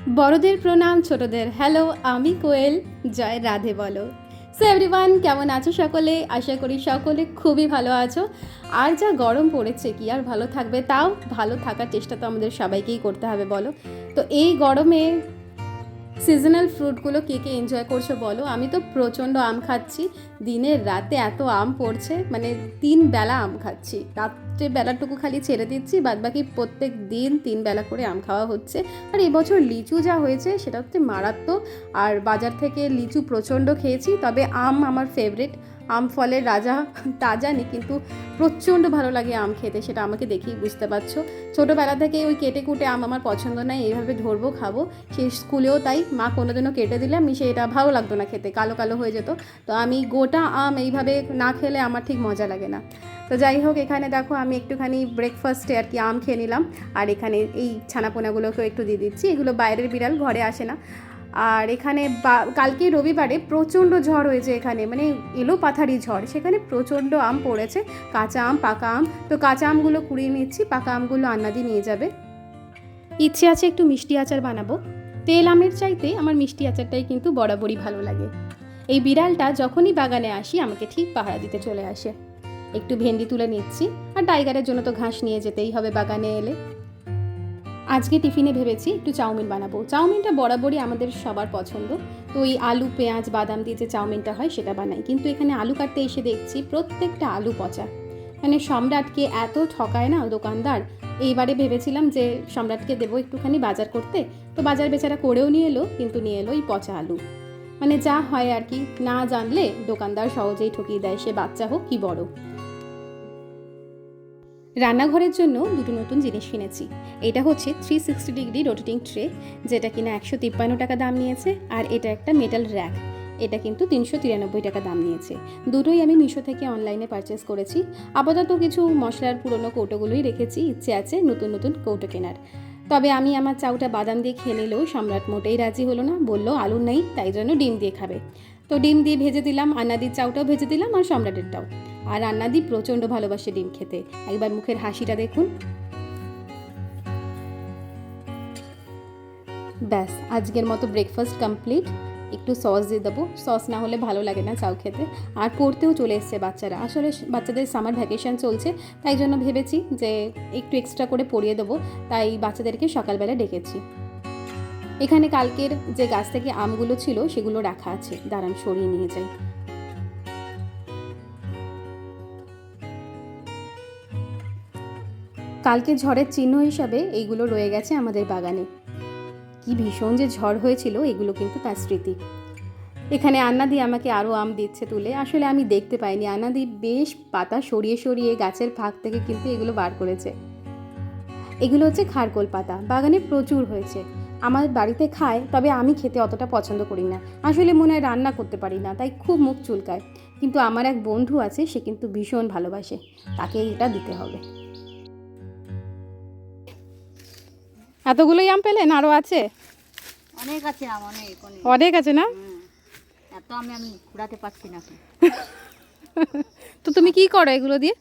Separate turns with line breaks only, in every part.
বড়দের প্রণাম, ছোটদের হ্যালো। আমি কোয়েল। জয় রাধে বলো। সো এভরিওয়ান, কেমন আছো সকলে? আশা করি সকলে খুবই ভালো আছো। আর যা গরম পড়েছে, কি আর ভালো থাকবে? তাও ভালো থাকার চেষ্টা তো আমাদের সবাইকেই করতে হবে বলো। তো এই গরমে সিজনাল ফ্রুটগুলো কে কে এনজয় করছো বলো। আমি তো প্রচণ্ড আম খাচ্ছি। দিনের রাতে এত আম পড়ছে, মানে 3 বেলা আম খাচ্ছি। রাত্রে বেলাটুকু খালি ছেড়ে দিচ্ছি, বাদবাকি প্রত্যেক দিন 3 বেলা করে আম খাওয়া হচ্ছে। আর এবছর লিচু যা হয়েছে সেটা হচ্ছে মারাত্মক। আর বাজার থেকে লিচু প্রচণ্ড খেয়েছি, তবে আম আমার ফেভারিট। আম ফলের রাজা তা জানি, কিন্তু প্রচণ্ড ভালো লাগে আম খেতে, সেটা আমাকে দেখেই বুঝতে পারছো। ছোটোবেলা থেকে ওই কেটে কুটে আম আমার পছন্দ নয়, এইভাবে ধরবো খাবো। সেই স্কুলেও তাই, মা কোনোদিনও কেটে দিলে আমি সেটা ভালো লাগতো না খেতে, কালো কালো হয়ে যেত। তো আমি গোটা আম এইভাবে না খেলে আমার ঠিক মজা লাগে না। তো যাই হোক, এখানে দেখো আমি একটুখানি ব্রেকফাস্টে আর কি আম খেয়ে নিলাম। আর এখানে এই ছানাপোনাগুলোকেও একটু দিয়ে দিচ্ছি, এগুলো বাইরের বিড়াল, ঘরে আসে না। আর এখানে কালকে রবিবারে প্রচণ্ড ঝড় হয়েছে এখানে, মানে এলো পাথারি ঝড়, সেখানে প্রচণ্ড আম পড়েছে, কাঁচা আম পাকা আম। তো কাঁচা আমগুলো কুড়িয়ে নিচ্ছি, পাকা আমগুলো আন্নাদি নিয়ে যাবে। ইচ্ছে আছে একটু মিষ্টি আচার বানাবো। তেল আমের চাইতে আমার মিষ্টি আচারটাই কিন্তু বরাবরই ভালো লাগে। এই বিড়ালটা যখনই বাগানে আসি আমাকে ঠিক পাহারা দিতে চলে আসে। একটু ভেন্ডি তুলে নিচ্ছি, আর টাইগারের জন্য তো ঘাস নিয়ে যেতেই হবে বাগানে এলে। আজকে টিফিনে ভেবেছি একটু চাউমিন বানাবো। চাউমিনটা বরাবরই আমাদের সবার পছন্দ। তো ওই আলু পেঁয়াজ বাদাম দিয়ে যে চাউমিনটা হয় সেটা বানাই, কিন্তু এখানে আলু কাটতে এসে দেখছি প্রত্যেকটা আলু পচা। মানে সম্রাটকে এত ঠকায় না দোকানদার। এইবারে ভেবেছিলাম যে সম্রাটকে দেবো একটুখানি বাজার করতে, তো বাজার বেচারা করেও নিয়ে এলো, কিন্তু নিয়ে এলো এই পচা আলু। মানে যা হয় আর কি, না জানলে দোকানদার সহজেই ঠকিয়ে দেয়, সে বাচ্চা হোক কি বড়। রান্নাঘরের জন্য দুটো নতুন জিনিস কিনেছি। এটা হচ্ছে 360 ডিগ্রি রোটেটিং ট্রে, যেটা কিনা 153 টাকা দাম নিয়েছে। আর এটা একটা মেটাল র্যাক, এটা কিন্তু 393 টাকা দাম নিয়েছে। দুটোই আমি মিশো থেকে অনলাইনে পারচেস করেছি। আপাতত কিছু মশলার পুরনো কৌটোগুলোই রেখেছি, ইচ্ছে আছে নতুন নতুন কৌটো কেনার। তবে আমি আমার চাউটা বাদাম দিয়ে খেয়ে নিলেও সম্রাট মোটেই রাজি হলো না, বললো আলু নেই, তাই জন্য ডিম দিয়ে খাবে। তো ডিম দিয়ে ভেজে দিলাম, আন্নাদির চাউটাও ভেজে দিলাম আর সম্রাটেরটাও। আর আন্নাদি প্রচণ্ড ভালোবাসে ডিম খেতে, একবার মুখের হাসিটা দেখুন। ব্যাস, আজকের মতো ব্রেকফাস্ট কমপ্লিট। একটু সস দিয়ে দেবো, সস না হলে ভালো লাগে না চাউ খেতে। আর পড়তেও চলে এসছে বাচ্চারা, আসলে বাচ্চাদের সামার ভ্যাকেশন চলছে, তাই জন্য ভেবেছি যে একটু এক্সট্রা করে পড়িয়ে দেবো, তাই বাচ্চাদেরকে সকালবেলা ডেকেছি। এখানে কালকের যে গাছ থেকে আমগুলো ছিল সেগুলো রাখা আছে, দাঁড়ান সরিয়ে নিয়ে যাই। কালকে ঝড়ের চিহ্ন হিসাবে এইগুলো রয়ে গেছে আমাদের বাগানে। কি ভীষণ যে ঝড় হয়েছিল, এগুলো কিন্তু তার স্মৃতি। এখানে আন্নাদি আমাকে আরও আম দিচ্ছে তুলে, আসলে আমি দেখতে পাইনি, আন্নাদি বেশ পাতা সরিয়ে সরিয়ে গাছের ফাঁক থেকে কিন্তু এগুলো বার করেছে। এগুলো হচ্ছে খারকোল পাতা, বাগানে প্রচুর হয়েছে। আমার বাড়িতে খায়, তবে আমি খেতে অতটা পছন্দ করি না, আসলে মনে হয় রান্না করতে পারি না, তাই খুব মুখ চুলকায়। কিন্তু আমার এক বন্ধু আছে, সে কিন্তু ভীষণ ভালোবাসে, তাকে এটা দিতে হবে। এতগুলোই আম পেলেন? আরও আছে?
অনেক আছে আম, অনেক অনেক
অনেক আছে না?
এত আমি কুড়াতে পারছি না।
তো তুমি কি করো এগুলো দিয়ে?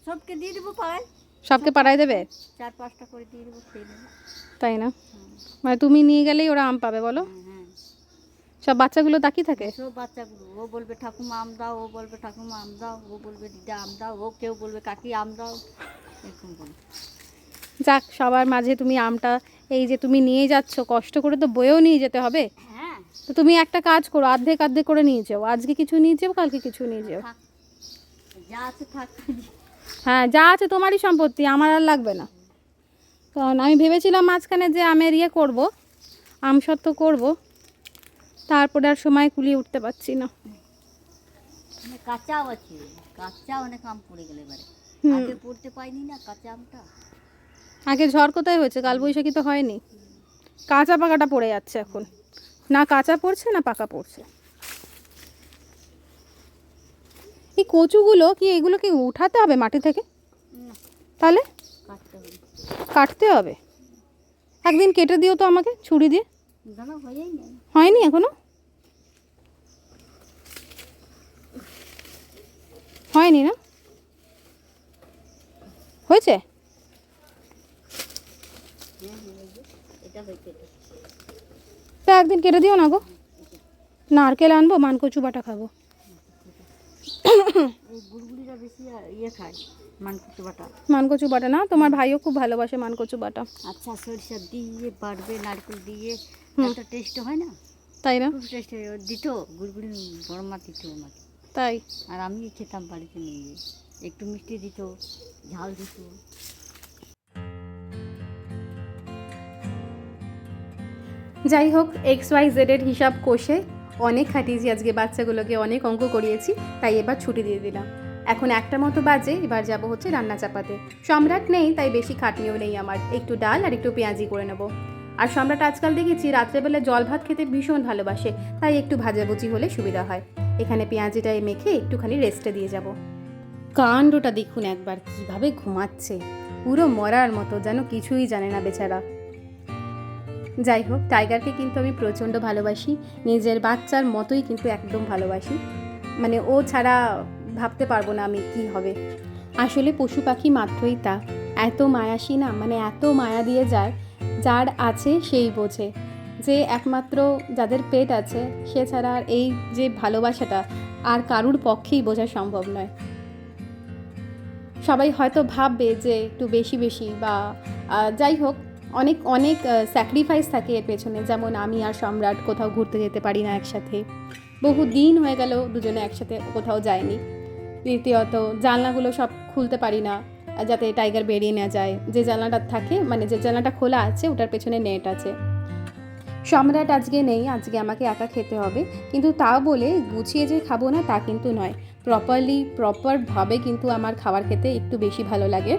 সবকে দিয়ে দেবো পাড়ায়,
সবকে পাড়ায় দেবে?
4-5টা করে দিয়ে দেবো, খেয়ে দেবো।
তাই না? মানে তুমি নিয়ে গেলেই ওরা আম পাবে বলো?
হ্যাঁ,
সব বাচ্চাগুলো তাকিয়ে থাকে?
সব বাচ্চাগুলো, ও বলবে ঠাকুমা আম দাও, ও বলবে ঠাকুমা আম দাও, ও বলবে দিদা আম দাও, ও কেউ বলবে কাকি আম দাও, এরকম বলে।
যাক, সবার মাঝে তুমি আমটা, এই যে তুমি নিয়ে যাচ্ছ কষ্ট করে, তো বয়েও নিয়ে যেতে হবে।
হ্যাঁ,
তো তুমি একটা কাজ করো, অর্ধেক অর্ধেক করে নিয়ে যাও, আজকে কিছু নিয়ে যাও, কালকে কিছু নিয়ে যাও।
থাক, যা আছে থাক।
হ্যাঁ, যা আছে তোমারই সম্পত্তি, আমার আর লাগবে না। কারণ আমি ভেবেছিলাম মাঝখানে যে আমের ইয়ে করবো, আম সত্ত্ব করবো, তারপরে আর সময় কুলিয়ে উঠতে পারছি না।
কাঁচাও আছে, কাঁচা অনেক আম পড়ে গেলে এবারে, আগে পড়তে পাইনি না কাঁচা আমটা।
আগে ঝড় কোথায় হয়েছে, কালবৈশাখী তো হয়নি। কাঁচা পাকাটা পড়ে যাচ্ছে এখন, না কাঁচা পড়ছে না পাকা পড়ছে। এই কচুগুলো কি, এগুলো কি উঠাতে হবে মাটি থেকে? তাহলে
কাটতে হবে,
কাটতে হবে? একদিন কেটে দিও তো আমাকে ছুরি দিয়ে।
দানা হয়েই নেই।
হয়নি এখনো? হয়নি না? হয়েছে?
এটা হয়েছে,
তা একদিন কেটে দিও না গো, নারকেল আনবো, মানকচু বাটা খাবো।
এই গুড়গুড়িরা বেশি ইয়ে খায়, মানকুচু বাটা।
মানকচু বাটা না, তোমার ভাইও খুব ভালোবাসে মানকচু বাটা।
আচ্ছা, সরিষা দিয়ে বাড়বে, নারকেল দিয়ে
হুম।
একটা টেস্ট হয় না,
তাই না?
খুব টেস্ট দিত গুড়গুড়ি, বড় মা দিত আমাকে।
তাই
আর আমি খেতাম বাড়িতে নিয়ে গিয়ে। একটু মিষ্টি দিত, ঝাল দিত।
যাই হোক, XYZ এর হিসাব কষে অনেক খাটিয়েছি আজকে, বাচ্চাগুলোকে অনেক অঙ্ক করিয়েছি, তাই এবার ছুটি দিয়ে দিলাম। এখন 1টা মতো বাজে, এবার যাব হচ্ছে রান্না চাপাতে। সম্রাট নেই, তাই বেশি খাটনিও নেই আমার, একটু ডাল আর একটু পেঁয়াজি করে নেব। আর সম্রাট আজকাল দেখেছি রাত্রেবেলা জল ভাত খেতে ভীষণ ভালোবাসে, তাই একটু ভাজাভুজি হলে সুবিধা হয়। এখানে পেঁয়াজিটাই মেখে একটুখানি রেস্টে দিয়ে যাব। কাণ্ডটা দেখুন একবার, কিভাবে ঘুমাচ্ছে, পুরো মরার মতো, যেন কিছুই জানে না বেচারা। যাই হোক, টাইগারকে কিন্তু আমি প্রচণ্ড ভালোবাসি, নিজের বাচ্চার মতোই কিন্তু একদম ভালোবাসি। মানে ও ছাড়া ভাবতে পারবো না আমি কি হবে। আসলে পশু পাখি মাত্রই তা, এত মায়াসী না, মানে এত মায়া দিয়ে যায়, যার আছে সেই বোঝে। যে একমাত্র যাদের পেট আছে সে ছাড়া আর এই যে ভালোবাসাটা আর কারুর পক্ষেই বোঝা সম্ভব নয়। সবাই হয়তো ভাববে যে একটু বেশি বেশি বা যাই হোক, অনেক অনেক স্যাক্রিফাইস থাকে এর পেছনে। যেমন আমি আর সম্রাট কোথাও ঘুরতে যেতে পারি না একসাথে, বহু দিন হয়ে গেল দুজনে একসাথে কোথাও যায়নি। দ্বিতীয়ত জানলাগুলো সব খুলতে পারি না যাতে টাইগার বেরিয়ে না যায়, যে জানলাটা থাকে, মানে যে জানলাটা খোলা আছে ওটার পেছনে নেট আছে। সম্রাট আজকে নেই, আজকে আমাকে একা খেতে হবে, কিন্তু তাও বলে গুছিয়ে যে খাবো না তা কিন্তু নয়, প্রপারভাবে কিন্তু আমার খাবার খেতে একটু বেশি ভালো লাগে।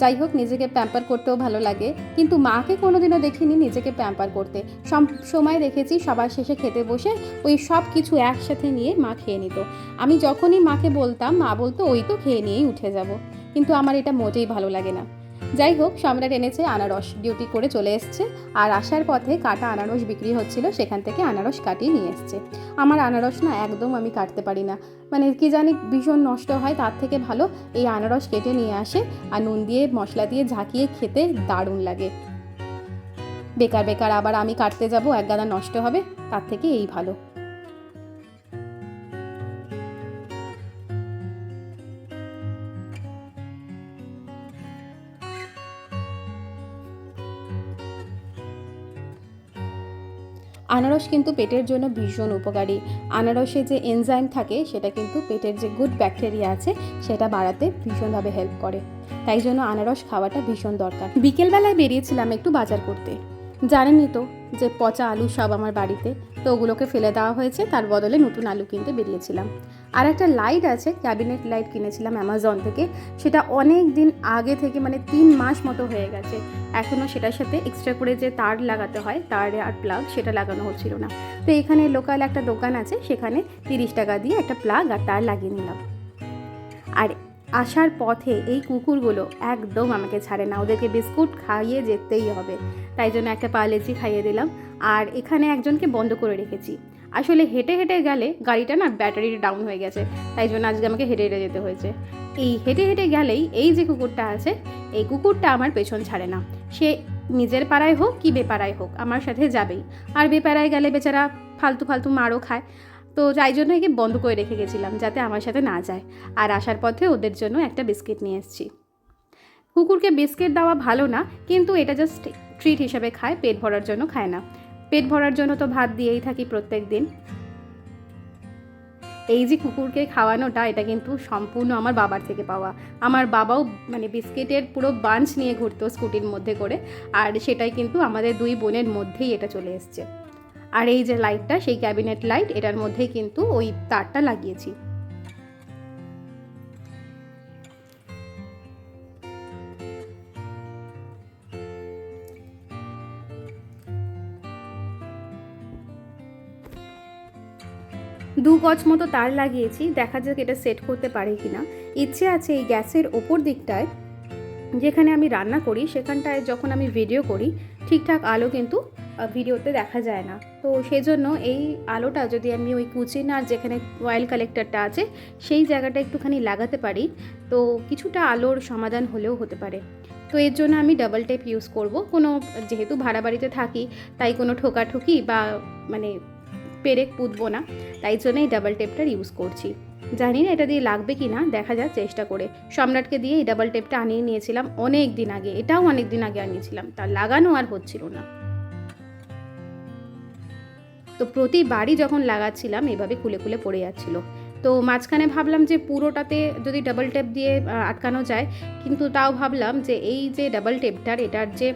যাই হোক, নিজেকে প্যাম্পার করতেও ভালো লাগে, কিন্তু মাকে কোনোদিনও দেখিনি নিজেকে প্যাম্পার করতে। সব সময় দেখেছি সবার শেষে খেতে বসে ওই সব কিছু একসাথে নিয়ে মা খেয়ে নিত। আমি যখনই মাকে বলতাম, মা বলতো ওই তো খেয়ে নিয়েই উঠে যাব, কিন্তু আমার এটা মোটেই ভালো লাগে না। যাই হোক, সম্রাট এনেছে আনারস, ডিউটি করে চলে এসছে, আর আসার পথে কাটা আনারস বিক্রি হচ্ছিল, সেখান থেকে আনারস কাটিয়ে নিয়ে এসছে। আমার আনারস না একদম আমি কাটতে পারি না, মানে কি জানি ভীষণ নষ্ট হয়, তার থেকে ভালো এই আনারস কেটে নিয়ে আসে আর নুন দিয়ে মশলা দিয়ে ঝাঁকিয়ে খেতে দারুণ লাগে। বেকার বেকার আবার আমি কাটতে যাব, এক গাদা নষ্ট হবে, তার থেকে এই ভালো। আনারস কিন্তু পেটের জন্য ভীষণ উপকারী। আনারসে যে এনজাইম থাকে সেটা কিন্তু পেটের যে গুড ব্যাকটেরিয়া আছে সেটা বাড়াতে ভীষণভাবে হেল্প করে, তাই জন্য আনারস খাওয়াটা ভীষণ দরকার। বিকেলবেলায় বেরিয়েছিলাম একটু বাজার করতে। জানেনই তো যে পচা আলু সব আমার বাড়িতে, তো ওগুলোকে ফেলে দেওয়া হয়েছে, তার বদলে নতুন আলু কিনতে বেরিয়েছিলাম। আর একটা লাইট আছে, ক্যাবিনেট লাইট কিনেছিলাম অ্যামাজন থেকে, সেটা অনেক দিন আগে থেকে, মানে 3 মাস মতো হয়ে গেছে, এখনও সেটার সাথে এক্সট্রা করে যে তার লাগাতে হয়, তার আর প্লাগ, সেটা লাগানো হচ্ছিল না। তো এখানে লোকাল একটা দোকান আছে, সেখানে 30 টাকা দিয়ে একটা প্লাগ আর তার লাগিয়ে নিলাম। আর আসার পথে এই কুকুরগুলো একদম আমাকে ছাড়ে না, ওদেরকে বিস্কুট খাইয়ে যেতেই হবে, তাই জন্য একটা পার্লেজি খাইয়ে দিলাম। আর এখানে একজনকে বন্ধ করে রেখেছি, আসলে হেঁটে হেঁটে গেলে গাড়িটা না ব্যাটারি ডাউন হয়ে গেছে, তাই জন্য আজকে আমাকে হেঁটে হেঁটে যেতে হয়েছে। এই হেঁটে হেঁটে গেলেই এই যে কুকুরটা আছে, এই কুকুরটা আমার পেছন ছাড়ে না, সে নিজের পাড়ায় হোক কি বেপাড়ায় হোক আমার সাথে যাবেই। আর বেপাড়ায় গেলে বেচারা ফালতু ফালতু মারও খায়, তো যাই জন্য একে বন্ধ করে রেখে গেছিলাম যাতে আমার সাথে না যায়। আর আসার পথে ওদের জন্য একটা বিস্কিট নিয়ে এসেছি। কুকুরকে বিস্কিট দেওয়া ভালো না, কিন্তু এটা জাস্ট ট্রিট হিসেবে খায়, পেট ভরার জন্য খায় না। পেট ভরার জন্য তো ভাত দিয়েই থাকি প্রত্যেক দিন। এই যে কুকুরকে খাওয়ানোটা, এটা কিন্তু সম্পূর্ণ আমার বাবার থেকে পাওয়া। আমার বাবাও মানে বিস্কিটের পুরো বাঞ্চ নিয়ে ঘুরতো স্কুটির মধ্যে করে, আর সেটাই কিন্তু আমাদের 2 বোনের মধ্যেই এটা চলে এসছে। আর এই যে লাইটটা, সেই ক্যাবিনেট লাইট, এটার মধ্যেই কিন্তু ওই তারটা লাগিয়েছি। দু গজ মতো তার লাগিয়েছি, দেখা যাক এটা সেট করতে পারি কিনা। ইচ্ছে আছে এই গ্যাসের ওপর দিকটায় যেখানে আমি রান্না করি, সেখানটায় যখন আমি ভিডিও করি ঠিকঠাক আলো কিন্তু ভিডিওতে দেখা যায় না, তো সেজন্য এই আলোটা যদি আমি ওই কুচিন আর যেখানে অয়েল কালেক্টরটা আছে সেই জায়গাটা একটুখানি লাগাতে পারি, তো কিছুটা আলোর সমাধান হলেও হতে পারে। তো এর জন্য আমি ডাবল টেপ ইউজ করব। কোনো যেহেতু ভাড়া বাড়িতে থাকি তাই কোনো ঠোকাঠুকি বা মানে পেরেক পুঁতবো না, তাই জন্যই ডাবল টেপটার ইউজ করছি। জানি না এটা দিয়ে লাগবে কি না, দেখা যাক চেষ্টা করে। সম্রাটকে দিয়ে এই ডাবল টেপটা আনিয়ে নিয়েছিলাম অনেক দিন আগে, এটাও অনেক দিন আগে আনিয়েছিলাম, তার লাগানো আর হচ্ছিল না। তো প্রতিবারই যখন লাগাচ্ছিলাম এভাবে খুলে খুলে পড়ে যাচ্ছিল। তো মাঝখানে ভাবলাম যে পুরোটাতে যদি ডাবল টেপ দিয়ে আটকানো যায়, কিন্তু তাও ভাবলাম যে এই যে ডাবল টেপটার এটার যে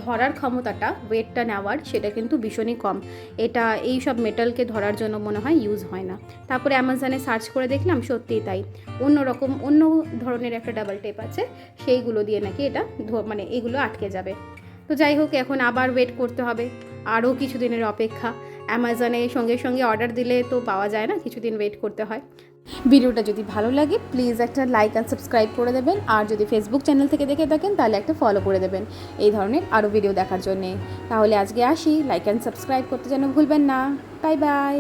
ধরার ক্ষমতাটা, ওয়েটটা নেওয়ার, সেটা কিন্তু ভীষণই কম। এটা এই সব মেটালকে ধরার জন্য মনে হয় ইউজ হয় না। তারপরে অ্যামাজনে সার্চ করে দেখলাম সত্যিই তাই, অন্য ধরনের একটা ডাবল টেপ আছে, সেইগুলো দিয়ে নাকি এটা মানে এগুলো আটকে যাবে। তো যাই হোক, এখন আবার ওয়েট করতে হবে, আরও কিছুদিনের অপেক্ষা। অ্যামাজনে সঙ্গে সঙ্গে অর্ডার দিলে তো পাওয়া যায় না, কিছুদিন ওয়েট করতে হয়। ভিডিওটা যদি ভালো লাগে প্লিজ একটা লাইক অ্যান্ড সাবস্ক্রাইব করে দেবেন, আর যদি ফেসবুক চ্যানেল থেকে দেখে থাকেন তাহলে একটা ফলো করে দেবেন এই ধরনের আরও ভিডিও দেখার জন্যে। তাহলে আজকে আসি, লাইক অ্যান্ড সাবস্ক্রাইব করতে যেন ভুলবেন না। Bye bye.